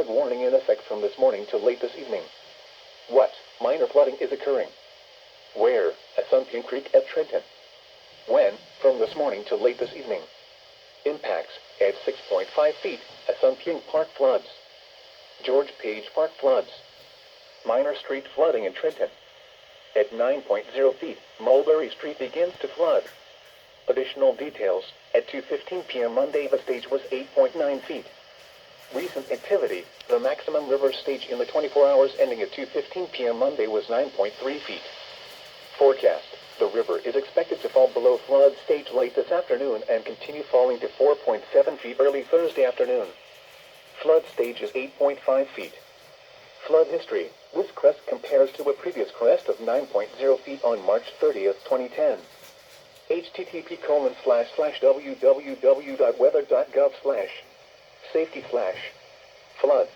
flood warning in effect from this morning to late this evening. What minor flooding is occurring? Where? At Sunpine Creek at Trenton. When? From this morning to late this evening. Impacts at 6.5 feet at Sunpine Park floods. George Page Park floods. Minor street flooding in Trenton. At 9.0 feet, Mulberry Street begins to flood. Additional details, at 2:15 p.m. Monday the stage was 8.9 feet. Recent activity, the maximum river stage in the 24 hours ending at 2:15 p.m. Monday was 9.3 feet. Forecast, the river is expected to fall below flood stage late this afternoon and continue falling to 4.7 feet early Thursday afternoon. Flood stage is 8.5 feet. Flood history, this crest compares to a previous crest of 9.0 feet on March 30th, 2010. http://www.weather.gov/safety/flood